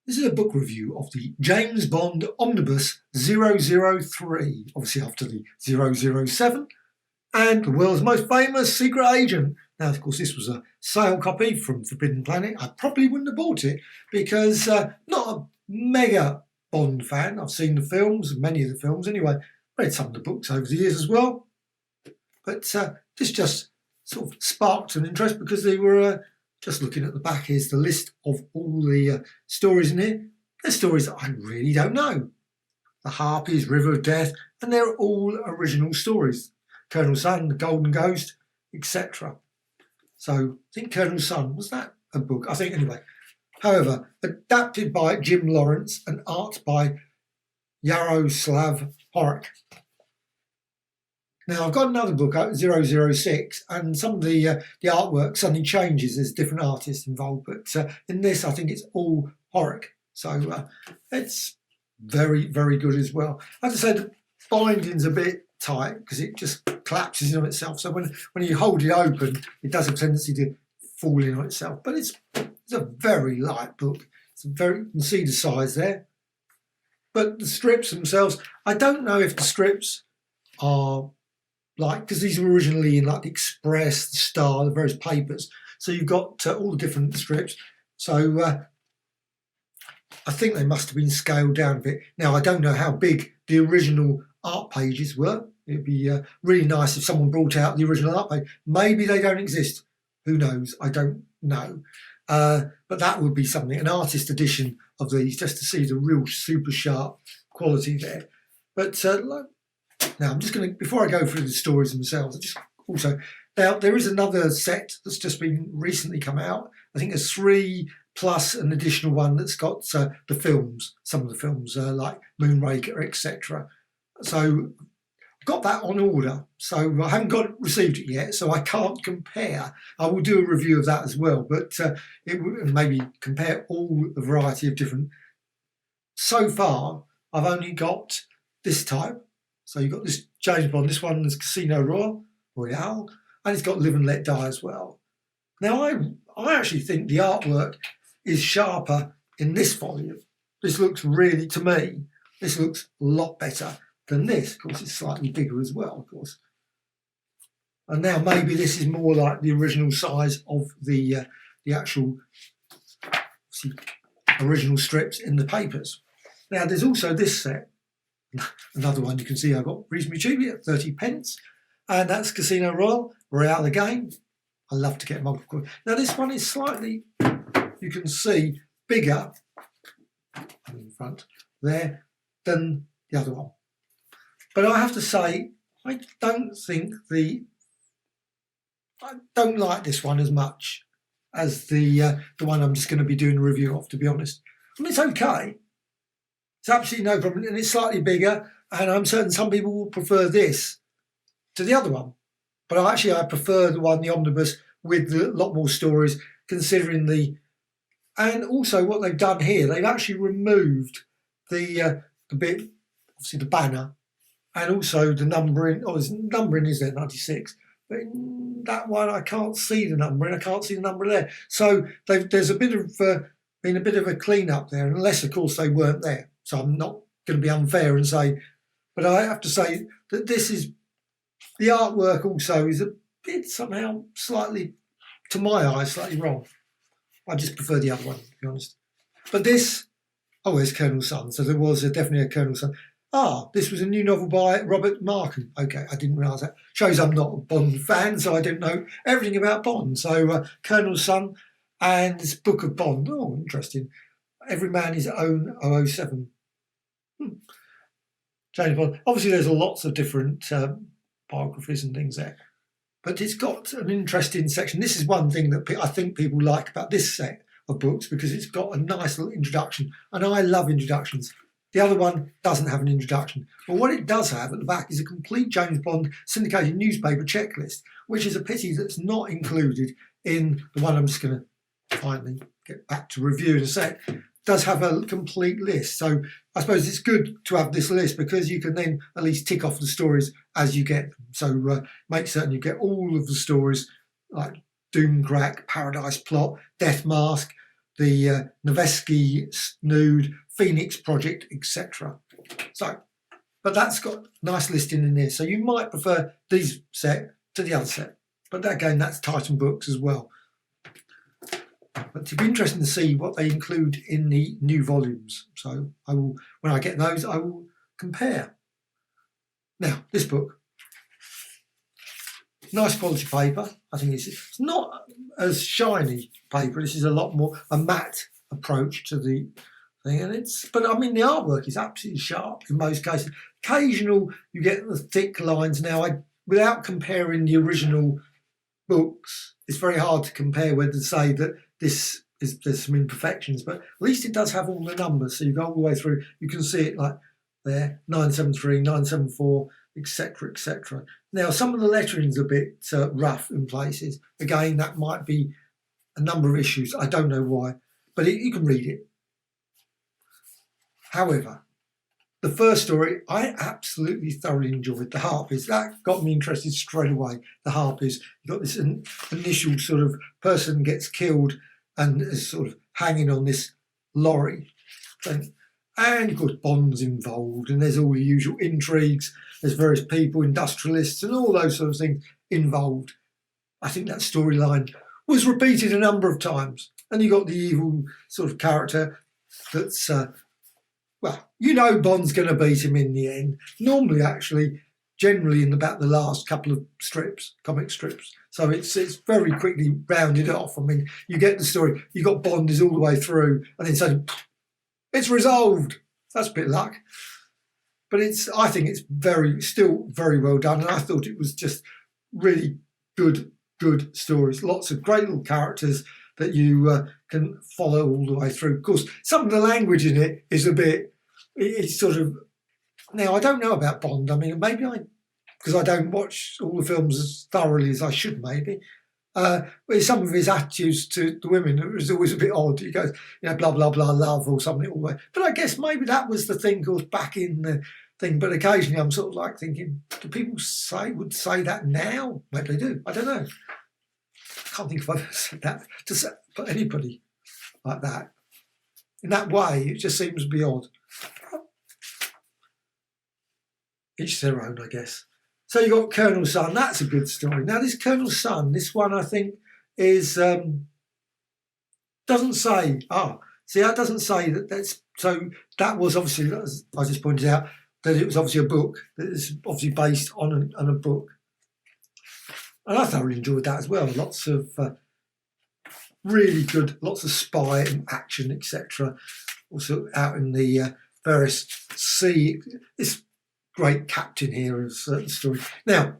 This is a book review of the James Bond Omnibus 003, obviously after the 007, and the world's most famous secret agent. Now, of course, this was a sale copy from Forbidden Planet. I probably wouldn't have bought it because not a mega Bond fan. I've seen the films, many of the films anyway, read some of the books over the years as well. But this just sort of sparked an interest because they were just looking at the back. Here's the list of all the stories in here. They're stories that I really don't know. The Harpies, River of Death, and they're all original stories. Colonel Sun, The Golden Ghost, etc. So I think Colonel Sun, was that a book? I think anyway. However, adapted by Jim Lawrence and art by Yaroslav Horek. Now, I've got another book out, 006, and some of the artwork suddenly changes. There's different artists involved, but in this, I think it's all Horek. So it's very, very good as well. I have to say, the binding's a bit tight because it just collapses in on itself. So when you hold it open, it does have a tendency to fall in on itself. But it's a very light book. You can see the size there. But the strips themselves, I don't know if the strips are because these were originally in like the Express, the Star, the various papers. So you've got all the different strips. So I think they must have been scaled down a bit. Now, I don't know how big the original art pages were. It'd be really nice if someone brought out the original art page. Maybe they don't exist. Who knows? I don't know. But that would be something, an artist edition of these, just to see the real super sharp quality there. But now I'm just going to, before I go through the stories themselves, now there is another set that's just been recently come out. I think there's 3 plus an additional one that's got the films, some of the films like Moonraker, etc. So I've got that on order. So I haven't received it yet, so I can't compare. I will do a review of that as well, but it would maybe compare all the variety of different. So far, I've only got this type. So you've got this James Bond, this one is Casino Royale, and it's got Live and Let Die as well. Now, I actually think the artwork is sharper in this volume. This looks really, to me, this looks a lot better than this. Of course, it's slightly bigger as well, of course. And now maybe this is more like the original size of the actual original strips in the papers. Now, there's also this set. Another one you can see I got reasonably cheaply at 30p, and that's Casino Royale again. I love to get multiple. Now this one is slightly, you can see, bigger in front there than the other one. But I have to say, I don't like this one as much as the one I'm just going to be doing a review of, to be honest. I mean, it's okay. It's absolutely no problem, and it's slightly bigger, and I'm certain some people will prefer this to the other one. But I prefer the Omnibus, with a lot more stories, considering and also what they've done here, they've actually removed the bit, obviously the banner, and also the numbering. Oh, there's numbering is there, 96. But in that one, I can't see the numbering, I can't see the number there. So there's a bit of been a bit of a clean up there, unless, of course, they weren't there. So I'm not going to be unfair and say, but I have to say that the artwork also is a bit somehow slightly, to my eyes, slightly wrong. I just prefer the other one, to be honest. But this, there's Colonel Sun. So there was definitely a Colonel Sun. This was a new novel by Robert Markham. Okay, I didn't realise that. Shows I'm not a Bond fan, so I don't know everything about Bond. So Colonel Sun and this Book of Bond. Oh, interesting. Every Man His Own 007. James Bond. Obviously, there's lots of different biographies and things there, but it's got an interesting section. This is one thing that I think people like about this set of books, because it's got a nice little introduction, and I love introductions. The other one doesn't have an introduction, but what it does have at the back is a complete James Bond syndicated newspaper checklist, which is a pity that's not included in the one I'm just going to finally get back to review in a sec. Does have a complete list. So I suppose it's good to have this list because you can then at least tick off the stories as you get them. So make certain you get all of the stories like Doomcrack, Paradise Plot, Death Mask, the Nevesky Nude, Phoenix Project, etc. So, but that's got a nice listing in there. So you might prefer these set to the other set. But again, that's Titan Books as well. But it'd be interesting to see what they include in the new volumes. So I will, when I get those, I will compare. Now, this book, nice quality paper. I think it's not as shiny paper. This is a lot more a matte approach to the thing, and but I mean the artwork is absolutely sharp in most cases. Occasional you get the thick lines. Now, without comparing the original books, it's very hard to compare whether to say that there's some imperfections, but at least it does have all the numbers, so you go all the way through. You can see it like there, 973, 974, etc., etc. Now, some of the lettering's a bit rough in places. Again, that might be a number of issues. I don't know why, but you can read it. However, the first story I absolutely thoroughly enjoyed, the Harpies. That got me interested straight away. The Harpies. You got this initial sort of person gets killed and is sort of hanging on this lorry thing. And of course Bond's involved, and there's all the usual intrigues. There's various people, industrialists, and all those sort of things involved. I think that storyline was repeated a number of times. And you got the evil sort of character that's, well, you know Bond's going to beat him in the end. Normally, actually, generally in about the last couple of strips, comic strips. So it's very quickly rounded off. I mean, you get the story, you got Bond is all the way through, and then suddenly, it's resolved. That's a bit of luck. But I think it's still very well done, and I thought it was just really good stories. Lots of great little characters that you can follow all the way through. Of course, some of the language in it is it's sort of, now I don't know about Bond. I mean, maybe because I don't watch all the films as thoroughly as I should maybe. But some of his attitudes to the women, it was always a bit odd. He goes, blah, blah, blah, love or something all the way. But I guess maybe that was the thing, goes back in the thing. But occasionally I'm sort of like thinking, do people would say that now? Maybe they do. I don't know. I can't think if I've ever said that to anybody like that. In that way, it just seems to be odd. Each their own, I guess. So you got Colonel Sun. That's a good story. Now this Colonel Sun, this one I think is doesn't say. See, that doesn't say that. That's so. That was obviously, as I just pointed out, that it was obviously a book that is obviously based on a book, and I thoroughly enjoyed that as well. Lots of really good, lots of spy and action, etc. Also out in the various sea. This great captain here of certain story. Now,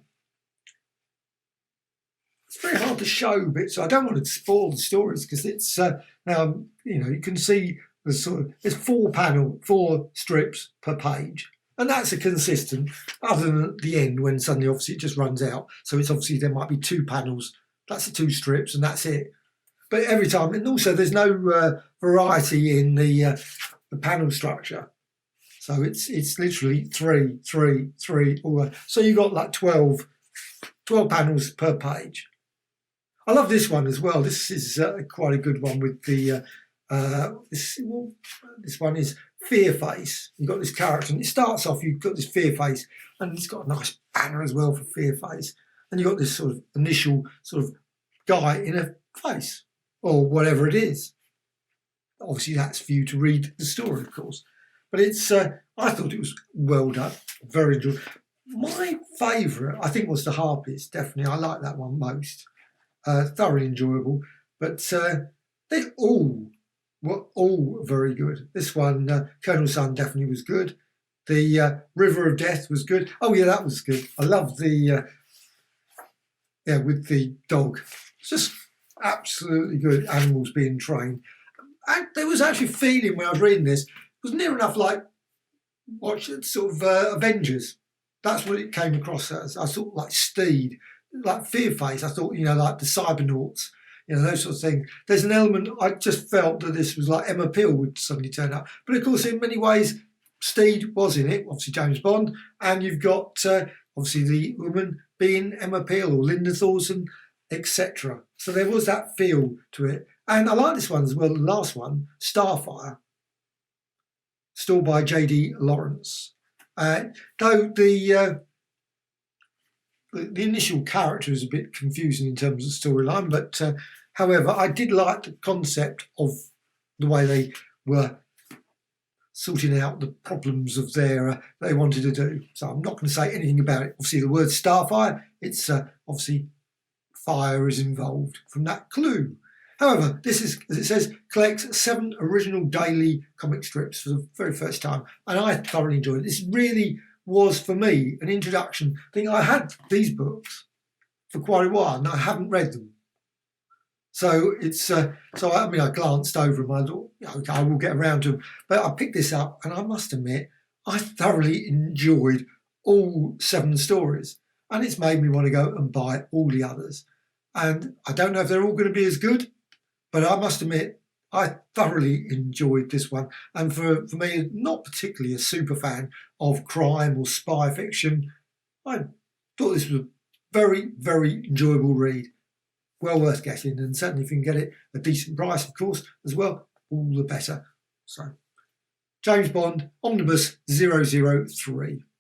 it's very hard to show bits, so I don't want to spoil the stories because it's now you can see the sort of there's 4 strips per page, and that's a consistent. Other than at the end when suddenly obviously it just runs out, so it's obviously there might be 2 panels. That's the 2 strips, and that's it. But every time, and also there's no variety in the panel structure. So it's literally 3, 3, 3. So you got like 12 panels per page. I love this one as well. This is quite a good one with the this one is Fear Face. You've got this character, and it starts off. You've got this Fear Face, and it's got a nice banner as well for Fear Face. And you've got this sort of initial sort of guy in a face or whatever it is. Obviously, that's for you to read the story, of course. But I thought it was well done, very enjoyable. My favourite, I think, was the Harpies. Definitely, I like that one most. Thoroughly enjoyable. But they were all very good. This one, Colonel Sun, definitely was good. The River of Death was good. Oh yeah, that was good. I love the with the dog. It's just absolutely good. Animals being trained. And there was actually a feeling when I was reading this. It was near enough like watching sort of Avengers. That's what it came across as. I thought like Steed, like Fear Face. I thought, like the Cybernauts, those sort of things. There's an element, I just felt that this was like Emma Peel would suddenly turn up. But of course, in many ways, Steed was in it, obviously James Bond, and you've got obviously the woman being Emma Peel or Linda Thorson, etc. So there was that feel to it. And I like this one as well, the last one, Starfire, still by J.D. Lawrence. Though the initial character is a bit confusing in terms of storyline, but however, I did like the concept of the way they were sorting out the problems of they wanted to do. So I'm not going to say anything about it. Obviously, the word Starfire, it's obviously fire is involved from that clue. However, this is, as it says, collects 7 original daily comic strips for the very first time, and I thoroughly enjoyed it. This really was, for me, an introduction. I think I had these books for quite a while, and I haven't read them. So it's I glanced over them. I thought, okay, I will get around to them. But I picked this up, and I must admit, I thoroughly enjoyed all 7 stories, and it's made me want to go and buy all the others. And I don't know if they're all going to be as good, but I must admit, I thoroughly enjoyed this one. And for me, not particularly a super fan of crime or spy fiction, I thought this was a very, very enjoyable read. Well worth getting, and certainly if you can get it at a decent price, of course, as well, all the better. So, James Bond Omnibus 003.